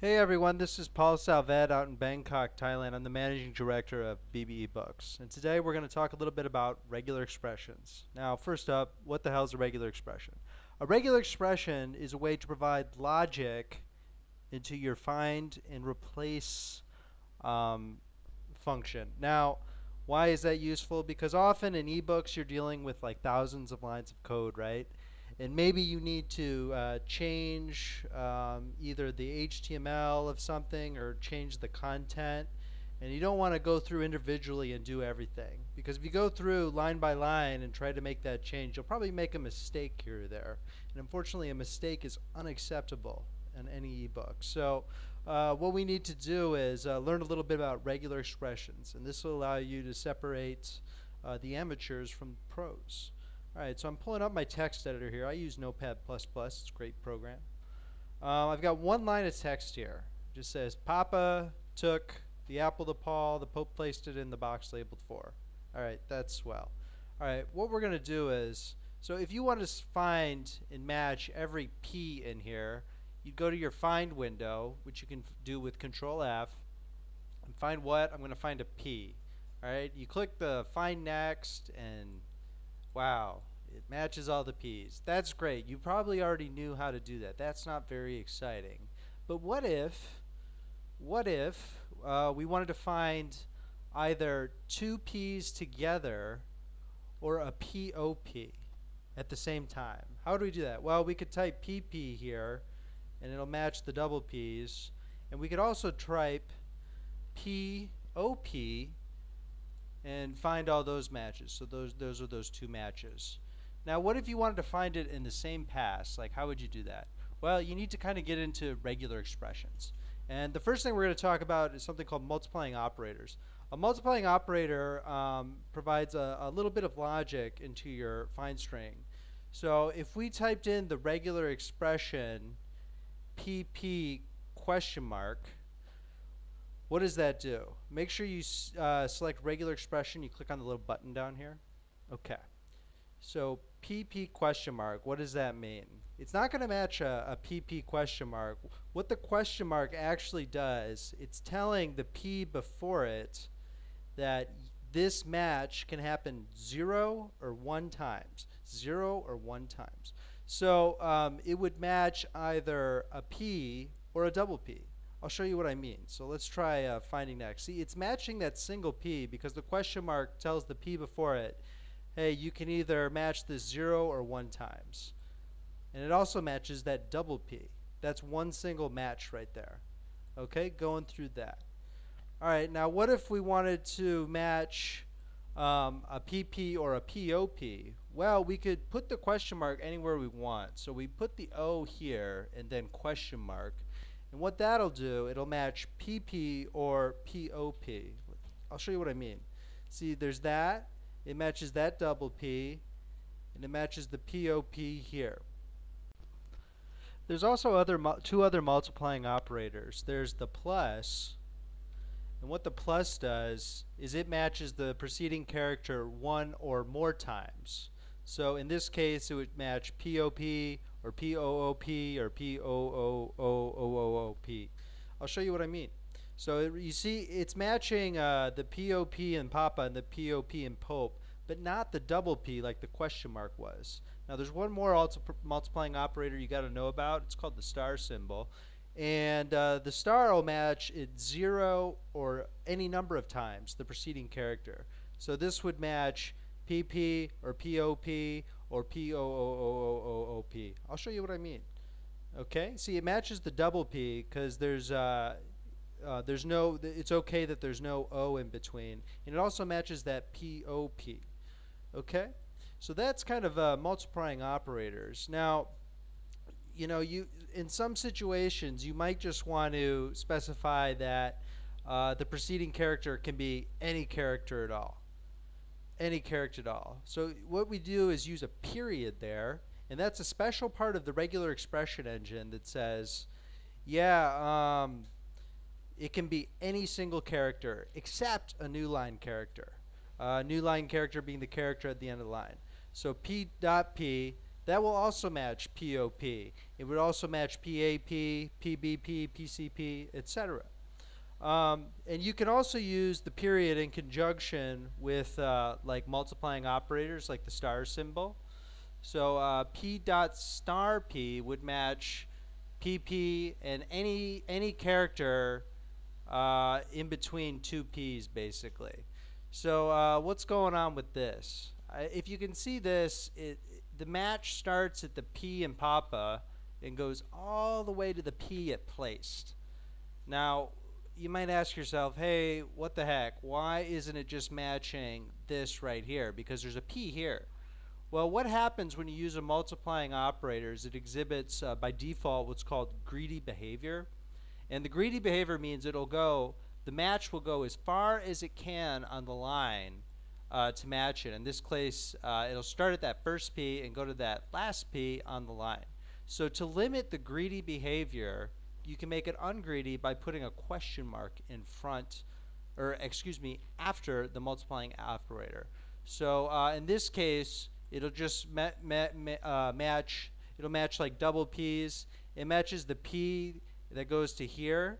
Hey everyone, this is Paul Salvette out in Bangkok, Thailand. I'm the managing director of BB eBooks. And today we're going to talk a little bit about regular expressions. Now, first up, what the hell is a regular expression? A regular expression is a way to provide logic into your find and replace um, function. Now, why is that useful? Because often in ebooks you're dealing with like thousands of lines of code, right? And maybe you need to change either the HTML of something or change the content. And you don't want to go through individually and do everything. Because if you go through line by line and try to make that change, you'll probably make a mistake here or there. And unfortunately, a mistake is unacceptable in any ebook. So what we need to do is learn a little bit about regular expressions. And this will allow you to separate the amateurs from the pros. Alright, so I'm pulling up my text editor here. I use Notepad++. It's a great program. I've got one line of text here. It just says, Papa took the apple to Paul. The Pope placed it in the box labeled 4. Alright, that's swell. Alright, what we're going to do is, so if you want to find and match every P in here, you go to your find window, which you can do with Control F, and find what? I'm going to find a P. Alright, you click the find next, and wow, it matches all the P's. That's great. You probably already knew how to do that. That's not very exciting. But what if we wanted to find either two P's together or a POP at the same time? How do we do that? Well, we could type PP here, and it'll match the double P's. And we could also type POP and find all those matches. So those are those two matches. Now, what if you wanted to find it in the same pass? Like, how would you do that? Well, you need to kind of get into regular expressions. And the first thing we're going to talk about is something called multiplying operators. A multiplying operator provides a little bit of logic into your find string. So if we typed in the regular expression PP question mark, what does that do? Make sure you select regular expression. You click on the little button down here. Okay. So PP question mark, what does that mean? It's not going to match a PP question mark. What the question mark actually does, it's telling the P before it that this match can happen 0 or 1 times. 0 or 1 times. So it would match either a P or a double P. I'll show you what I mean. So let's try finding next. See, it's matching that single P because the question mark tells the P before it, hey, you can either match this 0 or 1 times. And it also matches that double P. That's one single match right there. Okay, going through that. All right, now what if we wanted to match a PP or a POP? Well, we could put the question mark anywhere we want. So we put the O here and then question mark. And what that'll do, it'll match PP or POP. I'll show you what I mean. See, there's that. It matches that double P. And it matches the POP here. There's also two other multiplying operators. There's the plus. And what the plus does is it matches the preceding character 1 or more times. So in this case, it would match POP or POOP or POOOOOP. I'll show you what I mean. So you see, it's matching the POP in Papa and the POP in Pope, but not the double P like the question mark was. Now there's one more multiplying operator you got to know about. It's called the star symbol. And the star will match it 0 or any number of times the preceding character. So this would match PP or POP or POOOOOP. I'll show you what I mean. Okay, see, it matches the double P because there's no, it's okay that there's no O in between. And it also matches that POP. Okay, so that's kind of multiplying operators. Now, you know, in some situations you might just want to specify that the preceding character can be any character at all. Any character at all. So what we do is use a period there, and that's a special part of the regular expression engine that says, yeah, it can be any single character except a new line character. New line character being the character at the end of the line. So P.P, that will also match POP. It would also match PAP, PBP, PCP, etc. And you can also use the period in conjunction with like multiplying operators like the star symbol. So P dot star P would match PP and any character in between two P's basically. So what's going on with this? If you can see this, the match starts at the P in Papa and goes all the way to the P at placed. Now, you might ask yourself, hey, what the heck? Why isn't it just matching this right here? Because there's a P here. Well, what happens when you use a multiplying operator is it exhibits, by default, what's called greedy behavior. And the greedy behavior means the match will go as far as it can on the line to match it. In this case, it'll start at that first P and go to that last P on the line. So to limit the greedy behavior, you can make it ungreedy by putting a question mark in front, or excuse me, after the multiplying operator. So in this case, it'll just match. It'll match like double P's. It matches the P that goes to here,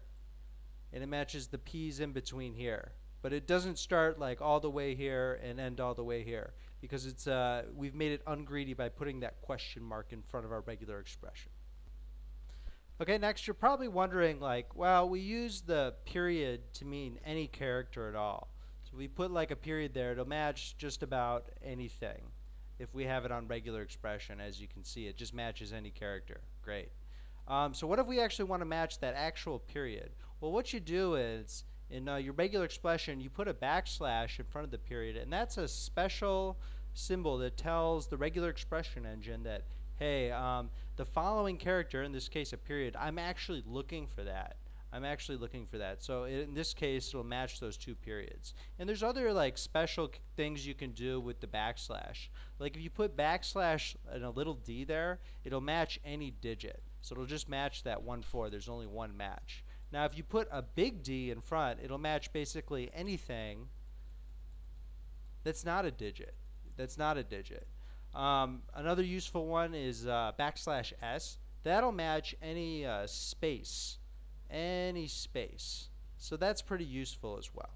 and it matches the P's in between here. But it doesn't start like all the way here and end all the way here because it's we've made it ungreedy by putting that question mark in front of our regular expression. Okay, next you're probably wondering like, well, we use the period to mean any character at all. So we put like a period there, it'll match just about anything. If we have it on regular expression, as you can see, it just matches any character. Great. So what if we actually want to match that actual period? Well, what you do is, in your regular expression, you put a backslash in front of the period, and that's a special symbol that tells the regular expression engine that, hey, the following character, in this case a period, I'm actually looking for that. I'm actually looking for that. So in this case, it'll match those two periods. And there's other like special things you can do with the backslash. Like if you put backslash and a little d there, it'll match any digit. So it'll just match that 1-4. There's only one match. Now if you put a big D in front, it'll match basically anything that's not a digit. That's not a digit. Another useful one is backslash S. That'll match any space. Any space. So that's pretty useful as well.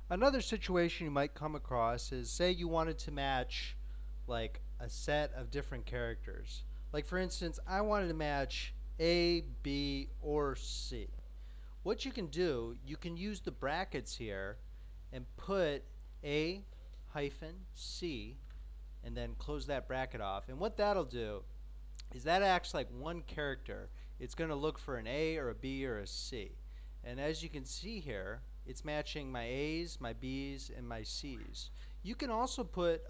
Another situation you might come across is, say you wanted to match like a set of different characters. Like for instance, I wanted to match A, B, or C. What you can do, you can use the brackets here and put A hyphen C and then close that bracket off. And what that'll do is that acts like one character. It's going to look for an A or a B or a C. And as you can see here, it's matching my A's, my B's, and my C's. You can also put,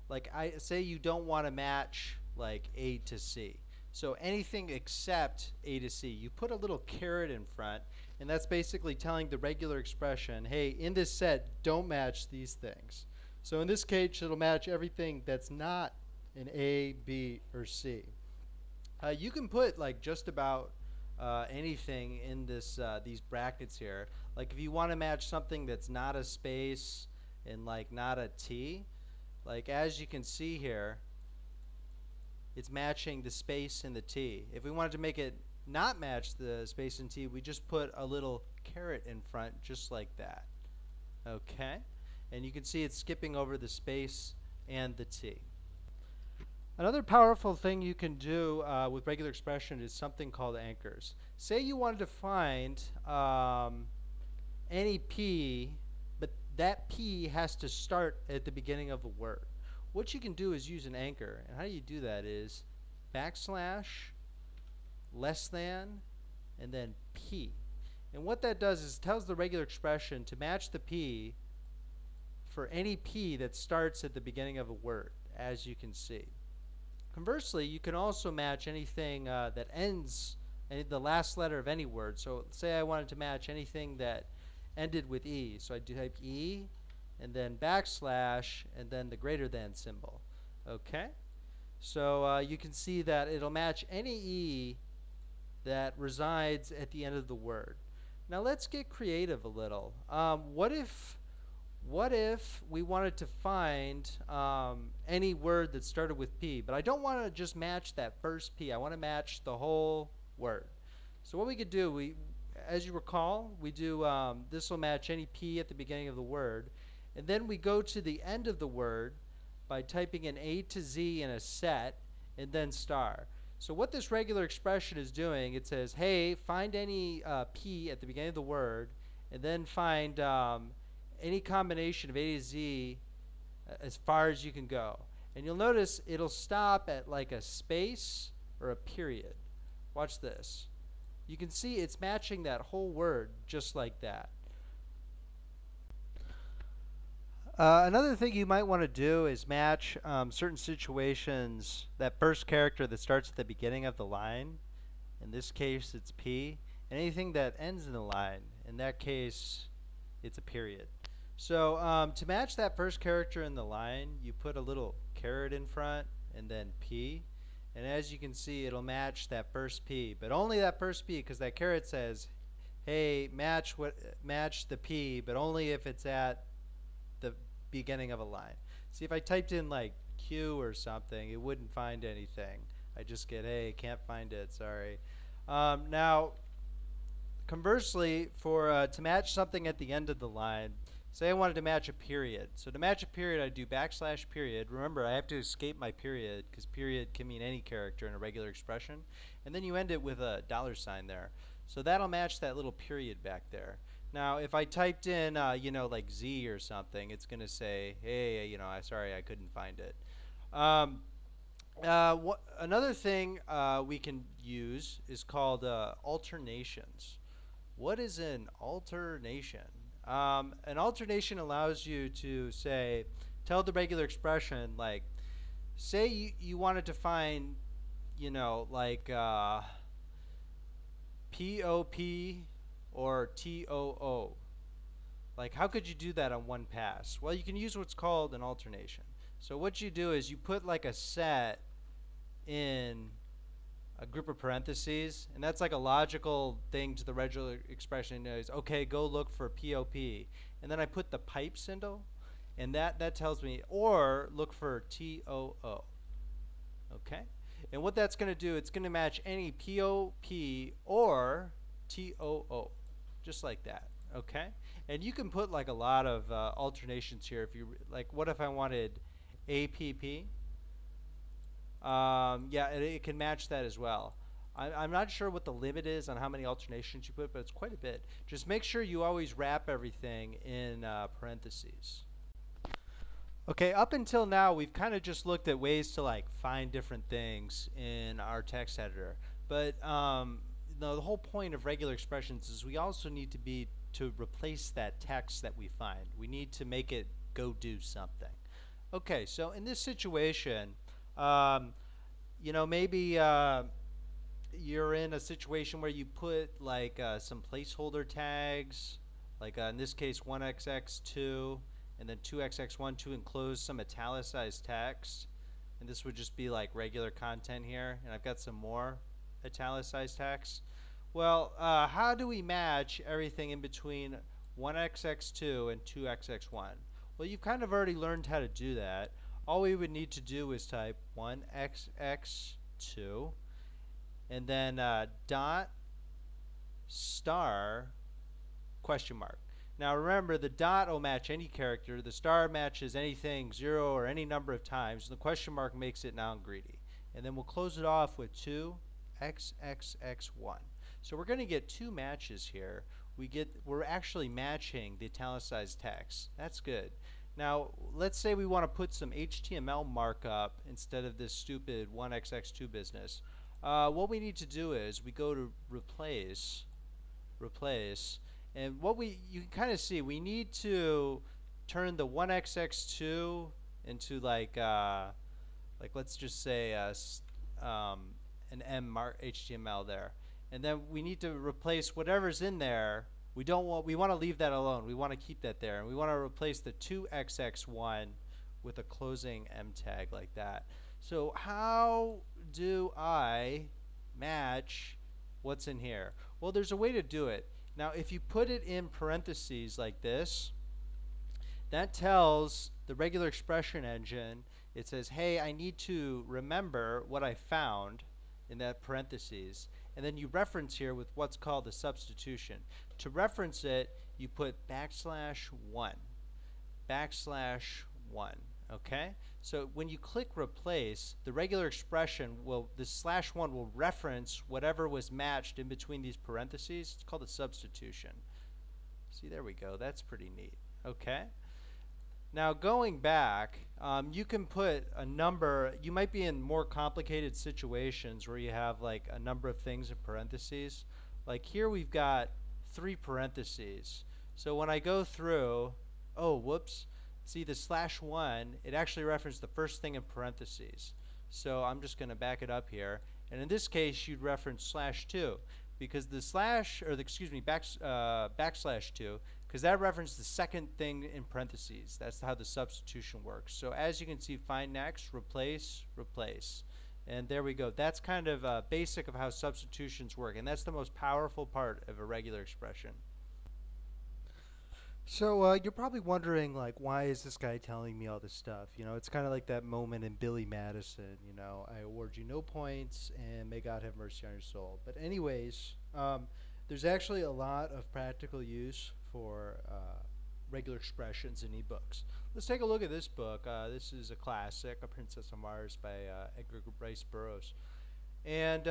like I say you don't want to match like A to C. So anything except A to C, you put a little caret in front, and that's basically telling the regular expression, hey, in this set, don't match these things. So in this case, it'll match everything that's not an A, B, or C. You can put like just about anything in this these brackets here. Like if you want to match something that's not a space and like not a T, like as you can see here, it's matching the space and the T. If we wanted to make it not match the space and T, we just put a little caret in front just like that. Okay? And you can see it's skipping over the space and the T. Another powerful thing you can do with regular expression is something called anchors. Say you wanted to find any P, but that P has to start at the beginning of a word. What you can do is use an anchor. And how you do that is backslash, less than, and then P. And what that does is it tells the regular expression to match the P for any P that starts at the beginning of a word, as you can see. Conversely, you can also match anything that ends in the last letter of any word. So say I wanted to match anything that ended with E. So I do type E, and then backslash, and then the greater than symbol. Okay? So you can see that it'll match any E that resides at the end of the word. Now let's get creative a little. What if what if we wanted to find any word that started with P, but I don't want to just match that first P. I want to match the whole word. So what we could do, as you recall, we do this will match any P at the beginning of the word, and then we go to the end of the word by typing in A to Z in a set and then star. So what this regular expression is doing, it says, hey, find any P at the beginning of the word, and then find any combination of A to Z as far as you can go. And you'll notice it'll stop at like a space or a period. Watch this. You can see it's matching that whole word just like that. Another thing you might want to do is match certain situations, that first character that starts at the beginning of the line. In this case, it's P. And anything that ends in the line, in that case, it's a period. So to match that first character in the line, you put a little caret in front and then P. And as you can see, it'll match that first P, but only that first P, because that caret says, hey, match the P, but only if it's at the beginning of a line. See, if I typed in like Q or something, it wouldn't find anything. I just get, hey, can't find it, sorry. Now, conversely, to match something at the end of the line, say I wanted to match a period. So to match a period, I do / period. Remember, I have to escape my period, because period can mean any character in a regular expression. And then you end it with a $sign there. So that'll match that little period back there. Now, if I typed in, like Z or something, it's going to say, hey, sorry, I couldn't find it. Another thing we can use is called alternations. What is an alternation? An alternation allows you to tell the regular expression, like, say you wanted to find, like POP or TOO. Like, how could you do that on one pass? Well, you can use what's called an alternation. So what you do is you put like a set in a group of parentheses, and that's like a logical thing to the regular expression is, okay, go look for POP. And then I put the pipe symbol, and that tells me, or look for TOO. Okay? And what that's going to do, it's going to match any POP or TOO, just like that. Okay? And you can put like a lot of alternations here. If you like, what if I wanted APP? Yeah, it can match that as well. I'm not sure what the limit is on how many alternations you put, but it's quite a bit. Just make sure you always wrap everything in parentheses. Okay, up until now, we've kind of just looked at ways to like find different things in our text editor. But the whole point of regular expressions is we also need to replace that text that we find. We need to make it go do something. Okay, so in this situation, maybe you're in a situation where you put like some placeholder tags, like in this case 1xx2 and then 2xx1 to enclose some italicized text. And this would just be like regular content here. And I've got some more italicized text. Well, how do we match everything in between 1xx2 and 2xx1? Well, you've kind of already learned how to do that. All we would need to do is type 1xx2 and then dot star question mark. Now remember, the dot will match any character, the star matches anything 0 or any number of times, and the question mark makes it non-greedy. And then we'll close it off with 2xxx1. So we're going to get two matches here. We're actually matching the italicized text. That's good. Now, let's say we want to put some HTML markup instead of this stupid 1xx2 business. What we need to do is we go to replace, and you can kind of see we need to turn the 1xx2 into like let's just say an M HTML there, and then we need to replace whatever's in there. We want to leave that alone. We want to keep that there, and we want to replace the 2xx1 with a closing M tag like that. So how do I match what's in here? Well, there's a way to do it. Now, if you put it in parentheses like this, that tells the regular expression engine, it says, hey, I need to remember what I found in that parentheses. And then you reference here with what's called a substitution. To reference it, you put \1, \1, okay? So when you click replace, the regular expression will, the /1 will reference whatever was matched in between these parentheses. It's called a substitution. See, there we go. That's pretty neat. Okay? Now going back, you can put a number. You might be in more complicated situations where you have like a number of things in parentheses. Like here we've got 3 parentheses. So when I go through, oh, whoops, see the /1, it actually referenced the first thing in parentheses. So I'm just going to back it up here. And in this case, you'd reference /2 because the \2, because that referenced the second thing in parentheses. That's how the substitution works. So as you can see, find next, replace, replace. And there we go. That's kind of basic of how substitutions work. And that's the most powerful part of a regular expression. So you're probably wondering, like, why is this guy telling me all this stuff? You know, it's kind of like that moment in Billy Madison, you know, I award you no points and may God have mercy on your soul. But anyways, there's actually a lot of practical use for regular expressions in eBooks. Let's take a look at this book. This is a classic, A Princess of Mars by Edgar Rice Burroughs. And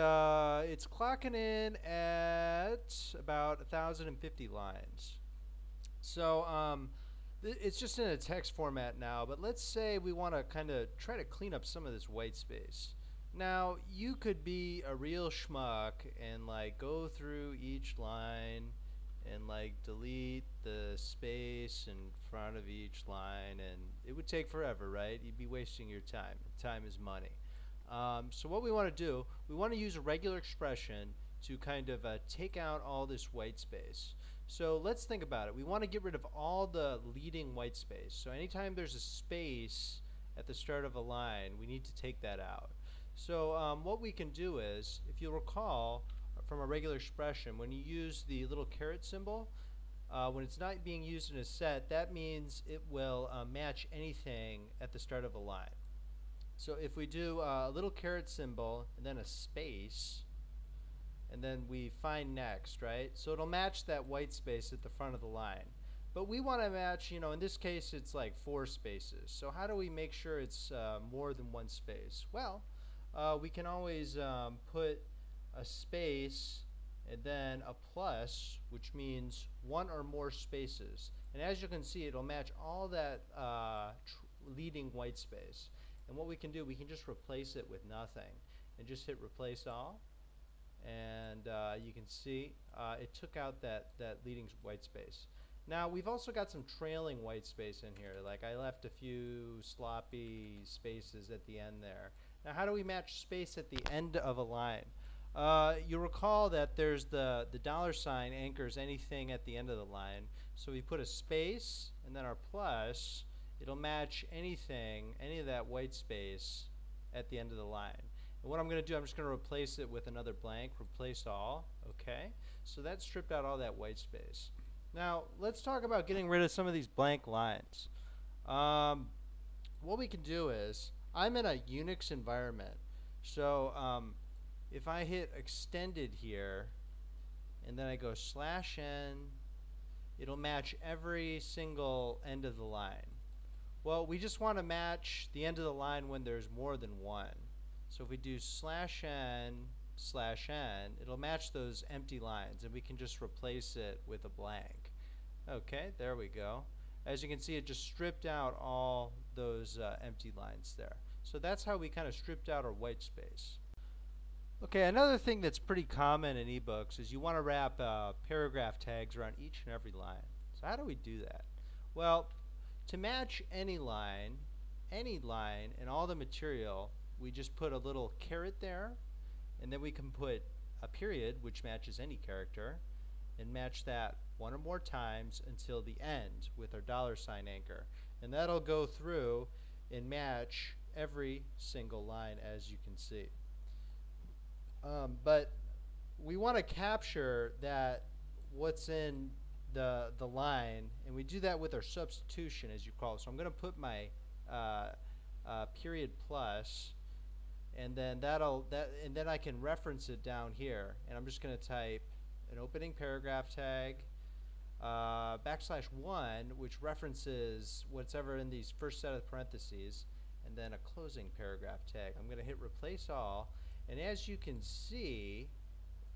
it's clocking in at about 1,050 lines. So it's just in a text format now, but let's say we want to kind of try to clean up some of this white space. Now, you could be a real schmuck and like go through each line and like delete the space in front of each line, and it would take forever, right? You'd be wasting your time. Time is money. So what we want to do, we want to use a regular expression to kind of take out all this white space. So let's think about it. We want to get rid of all the leading white space. So anytime there's a space at the start of a line, we need to take that out. So what we can do is, if you'll recall from a regular expression, when you use the little caret symbol, when it's not being used in a set, that means it will match anything at the start of a line. So if we do a little caret symbol and then a space, and then we find next, right? So it'll match that white space at the front of the line. But we want to match, you know, in this case it's like 4 spaces. So how do we make sure it's more than 1 space? Well, we can always put a space and then a plus, which means 1 or more spaces. And as you can see, it'll match all that leading white space. And what we can do, we can just replace it with nothing and just hit replace all. And you can see it took out that leading white space. Now we've also got some trailing white space in here. Like I left a few sloppy spaces at the end there. Now how do we match space at the end of a line? You recall that there's the $ anchors anything at the end of the line. So we put a space and then our plus. It'll match anything, any of that white space at the end of the line. And what I'm going to do, I'm just going to replace it with another blank, replace all, okay? So that stripped out all that white space. Now, let's talk about getting rid of some of these blank lines. What we can do is, I'm in a Unix environment. So if I hit extended here, and then I go /n, it'll match every single end of the line. Well, we just want to match the end of the line when there's more than 1. So if we do /n/n, it'll match those empty lines, and we can just replace it with a blank. Okay, there we go. As you can see, it just stripped out all those empty lines there. So that's how we kind of stripped out our white space. Okay, another thing that's pretty common in eBooks is you want to wrap paragraph tags around each and every line. So how do we do that? Well, to match any line and all the material, we just put a little caret there, and then we can put a period, which matches any character, and match that 1 or more times until the end with our $ anchor. And that'll go through and match every single line, as you can see. But we want to capture that what's in the line, and we do that with our substitution, as you call it. So I'm going to put my period plus, and then and then I can reference it down here, and I'm just going to type an opening paragraph tag, \1, which references whatever in these first set of parentheses, and then a closing paragraph tag. I'm going to hit replace all, and as you can see,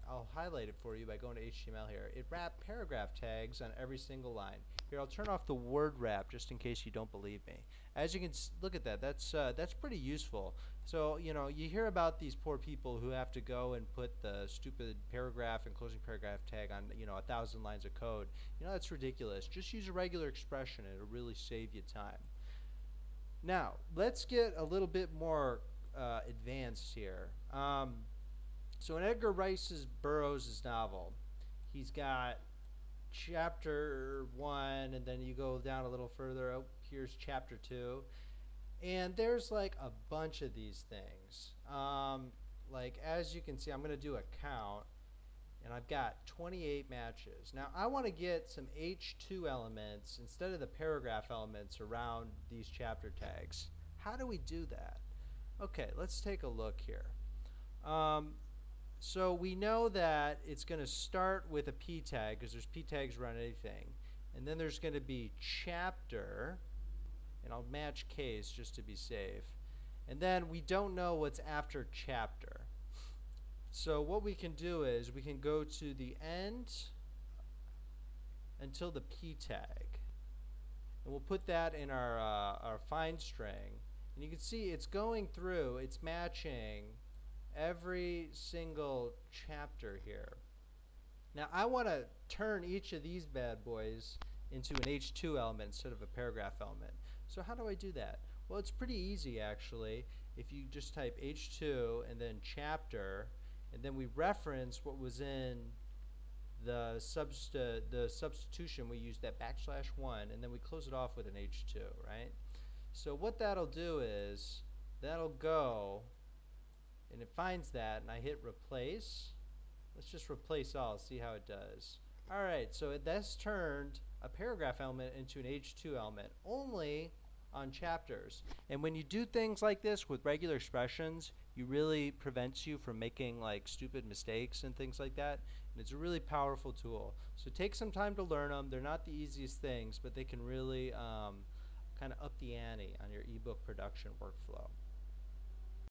I'll highlight it for you by going to HTML here. It wrapped paragraph tags on every single line. Here, I'll turn off the word wrap just in case you don't believe me. As you can look at that, that's pretty useful. So, you know, you hear about these poor people who have to go and put the stupid paragraph and closing paragraph tag on, you know, 1,000 lines of code. You know, that's ridiculous. Just use a regular expression and it'll really save you time. Now, let's get a little bit more advanced here. So in Edgar Rice Burroughs' novel, he's got chapter 1, and then you go down a little further. Oh, here's chapter 2. And there's like a bunch of these things. Like as you can see, I'm going to do a count, and I've got 28 matches. Now I want to get some H2 elements instead of the paragraph elements around these chapter tags. How do we do that? Okay, let's take a look here. So we know that it's going to start with a P tag because there's P tags around anything. And then there's going to be chapter, and I'll match case just to be safe. And then we don't know what's after chapter. So what we can do is we can go to the end until the P tag. And we'll put that in our find string. And you can see it's going through, it's matching every single chapter here. Now I want to turn each of these bad boys into an H2 element instead of a paragraph element. So how do I do that? Well, it's pretty easy actually. If you just type H2 and then chapter, and then we reference what was in the substitution, we use that \1, and then we close it off with an H2, right? So what that'll do is that'll go, and it finds that, and I hit replace. Let's just replace all, see how it does. Alright, so that's turned a paragraph element into an H2 element only on chapters. And when you do things like this with regular expressions, it really prevents you from making like stupid mistakes and things like that. And it's a really powerful tool. So take some time to learn them. They're not the easiest things, but they can really kind of up the ante on your ebook production workflow.